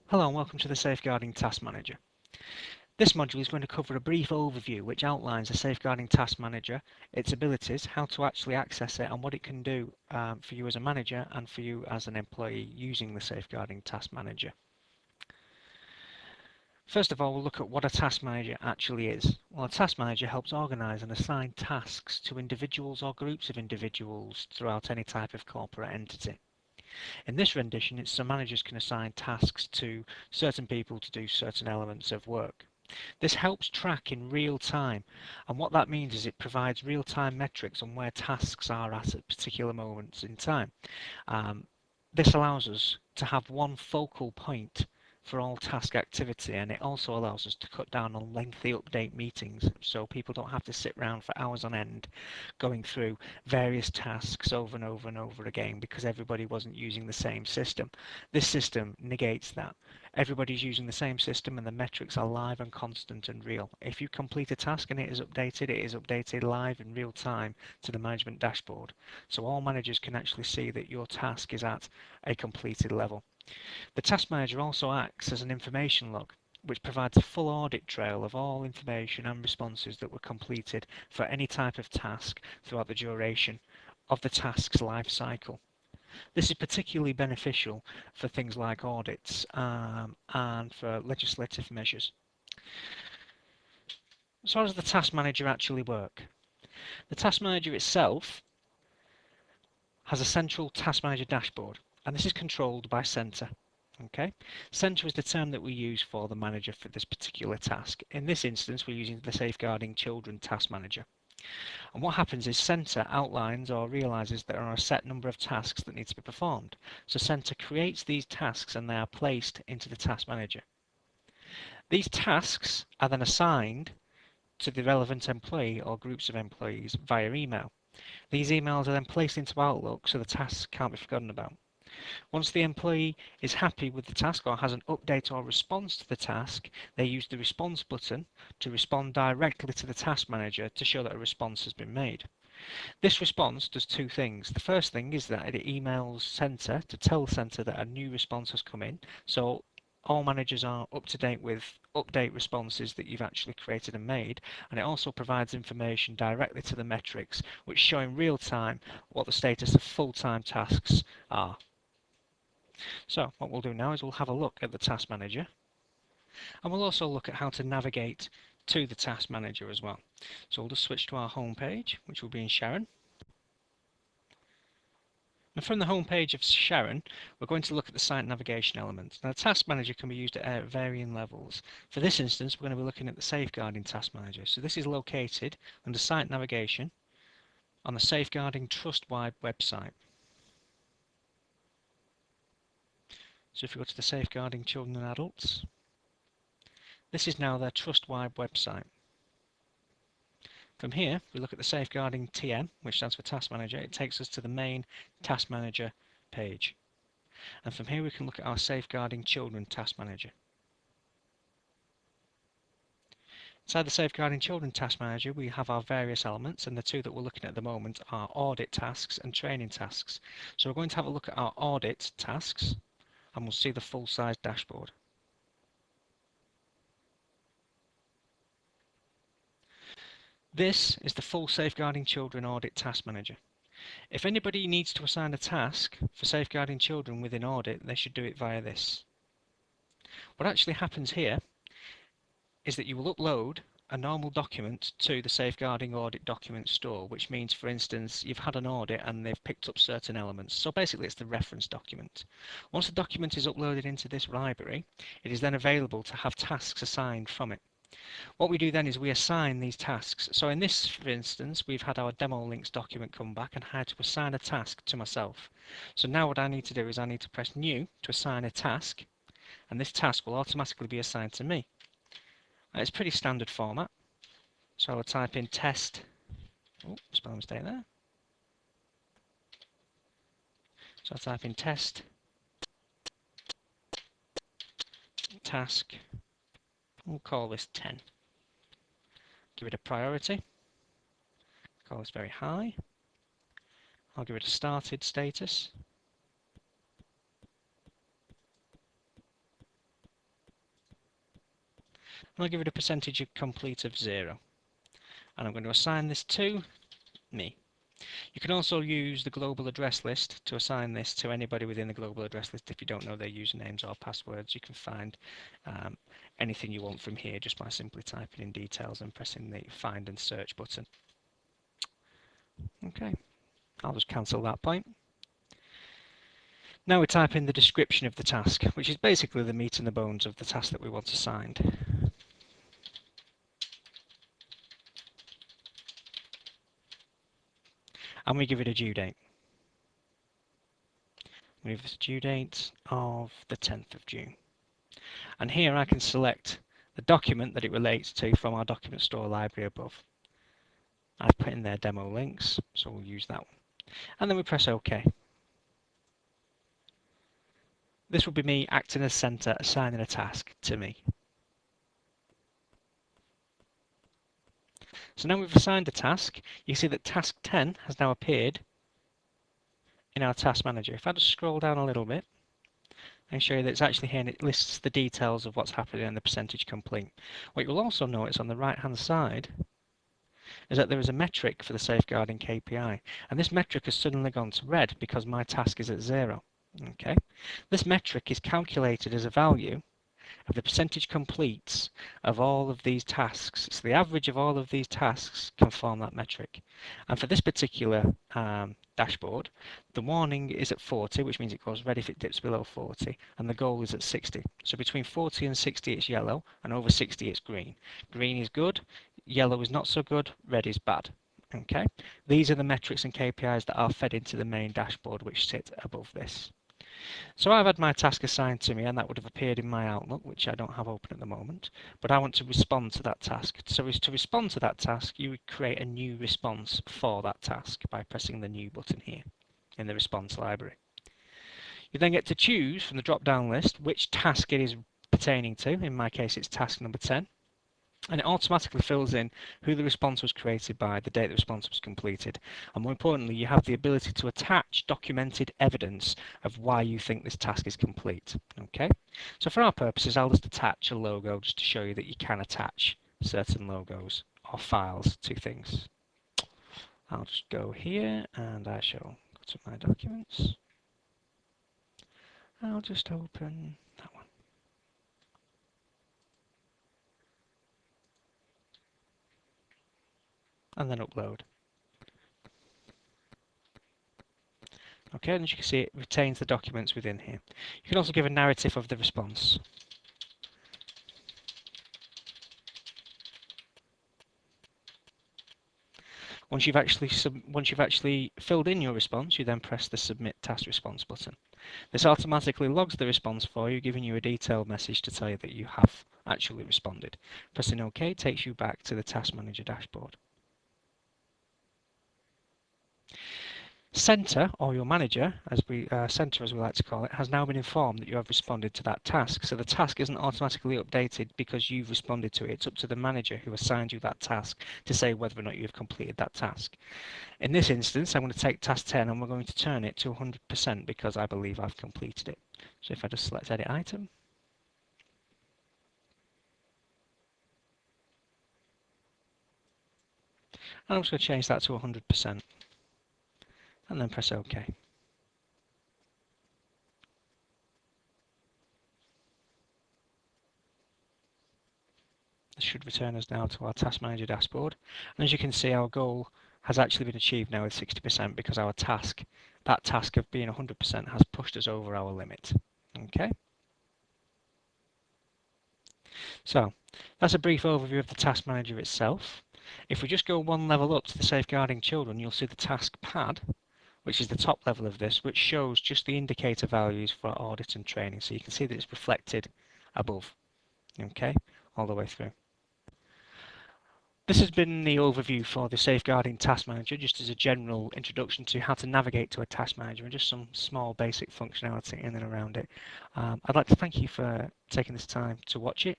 Hello and welcome to the Safeguarding Task Manager. This module is going to cover a brief overview which outlines the Safeguarding Task Manager, its abilities, how to actually access it and what it can do for you as a manager and for you as an employee using the Safeguarding Task Manager. First of all, we'll look at what a task manager actually is. Well, a task manager helps organise and assign tasks to individuals or groups of individuals throughout any type of corporate entity. In this rendition, it's so managers can assign tasks to certain people to do certain elements of work. This helps track in real time, and what that means is it provides real-time metrics on where tasks are at particular moments in time. This allows us to have one focal point for all task activity, and it also allows us to cut down on lengthy update meetings so people don't have to sit around for hours on end going through various tasks over and over and over again because everybody wasn't using the same system. This system negates that. Everybody's using the same system and the metrics are live and constant and real. If you complete a task and it is updated live in real time to the management dashboard. So all managers can actually see that your task is at a completed level. The task manager also acts as an information log, which provides a full audit trail of all information and responses that were completed for any type of task throughout the duration of the task's life cycle. This is particularly beneficial for things like audits and for legislative measures. So how does the task manager actually work? The task manager itself has a central task manager dashboard, and this is controlled by Center. Okay, Center is the term that we use for the manager for this particular task. In this instance, we're using the Safeguarding Children Task Manager. And what happens is Center outlines or realizes there are a set number of tasks that need to be performed. So Center creates these tasks and they are placed into the task manager. These tasks are then assigned to the relevant employee or groups of employees via email. These emails are then placed into Outlook so the tasks can't be forgotten about. Once the employee is happy with the task or has an update or response to the task, they use the response button to respond directly to the task manager to show that a response has been made. This response does two things. The first thing is that it emails Center to tell Center that a new response has come in. So all managers are up to date with update responses that you've actually created and made, and it also provides information directly to the metrics which show in real time what the status of full-time tasks are. So what we'll do now is we'll have a look at the task manager, and we'll also look at how to navigate to the task manager as well. So we'll just switch to our home page, which will be in Sharon. And from the home page of Sharon, we're going to look at the site navigation elements. Now, the task manager can be used at varying levels. For this instance, we're going to be looking at the Safeguarding Task Manager. So this is located under site navigation on the Safeguarding Trustwide website. So if you go to the Safeguarding Children and Adults, this is now their Trustwide website. From here, we look at the Safeguarding TM, which stands for Task Manager. It takes us to the main Task Manager page. And from here, we can look at our Safeguarding Children Task Manager. Inside the Safeguarding Children Task Manager, we have our various elements, and the two that we're looking at the moment are audit tasks and training tasks. So we're going to have a look at our audit tasks, and we'll see the full-size dashboard. This is the full Safeguarding Children Audit Task Manager. If anybody needs to assign a task for safeguarding children within audit, they should do it via this. What actually happens here is that you will upload a normal document to the Safeguarding Audit Document Store, which means, for instance, you've had an audit and they've picked up certain elements. So basically it's the reference document. Once the document is uploaded into this library, it is then available to have tasks assigned from it. What we do then is we assign these tasks. So in this, for instance, we've had our demo links document come back and had to assign a task to myself. So now what I need to do is I need to press new to assign a task, and this task will automatically be assigned to me. And it's pretty standard format. So I'll type in test, spelling mistake there. So I'll type in test, task, we'll call this 10. Give it a priority, call this very high. I'll give it a started status. And I'll give it a percentage of complete of 0. And I'm going to assign this to me. You can also use the global address list to assign this to anybody within the global address list. If you don't know their usernames or passwords, you can find anything you want from here just by simply typing in details and pressing the find and search button. Okay, I'll just cancel that point. Now we type in the description of the task, which is basically the meat and the bones of the task that we want assigned. And we give it a due date. We give it a due date of the 10th of June. And here I can select the document that it relates to from our document store library above. I've put in their demo links, so we'll use that one. And then we press OK. This will be me acting as center, assigning a task to me. So now we've assigned a task. You see that task 10 has now appeared in our task manager. If I just scroll down a little bit and show you that it's actually here and it lists the details of what's happening and the percentage complete. What you'll also notice on the right hand side is that there is a metric for the safeguarding KPI, and this metric has suddenly gone to red because my task is at 0. Okay, this metric is calculated as a value of the percentage completes of all of these tasks. So the average of all of these tasks can form that metric. And for this particular dashboard, the warning is at 40, which means it goes red if it dips below 40, and the goal is at 60. So between 40 and 60 it's yellow, and over 60 it's green. Green is good, yellow is not so good, red is bad. Okay, these are the metrics and KPIs that are fed into the main dashboard which sit above this. So I've had my task assigned to me, and that would have appeared in my Outlook, which I don't have open at the moment, but I want to respond to that task. So to respond to that task, you would create a new response for that task by pressing the new button here in the response library. You then get to choose from the drop-down list which task it is pertaining to. In my case, it's task number 10. And it automatically fills in who the response was created by, the date the response was completed, and more importantly, you have the ability to attach documented evidence of why you think this task is complete. Okay, so for our purposes, I'll just attach a logo just to show you that you can attach certain logos or files to things. I'll just go here and I shall go to my documents. I'll just open that one. And then upload. Okay, and as you can see, it retains the documents within here. You can also give a narrative of the response. Once you've actually filled in your response, you then press the Submit Task Response button. This automatically logs the response for you, giving you a detailed message to tell you that you have actually responded. Pressing OK takes you back to the Task Manager dashboard. Center, or your manager, Center as we like to call it, has now been informed that you have responded to that task. So the task isn't automatically updated because you've responded to it. It's up to the manager who assigned you that task to say whether or not you've completed that task. In this instance, I'm going to take task 10 and we're going to turn it to 100% because I believe I've completed it. So if I just select Edit Item, and I'm just going to change that to 100%. And then press OK. This should return us now to our Task Manager dashboard. And as you can see, our goal has actually been achieved now with 60% because our task, that task of being 100%, has pushed us over our limit. Okay. So that's a brief overview of the Task Manager itself. If we just go one level up to the Safeguarding Children, you'll see the Task Pad, which is the top level of this, which shows just the indicator values for audit and training. So you can see that it's reflected above, okay, all the way through. This has been the overview for the Safeguarding Task Manager, just as a general introduction to how to navigate to a task manager and just some small basic functionality in and around it. I'd like to thank you for taking this time to watch it.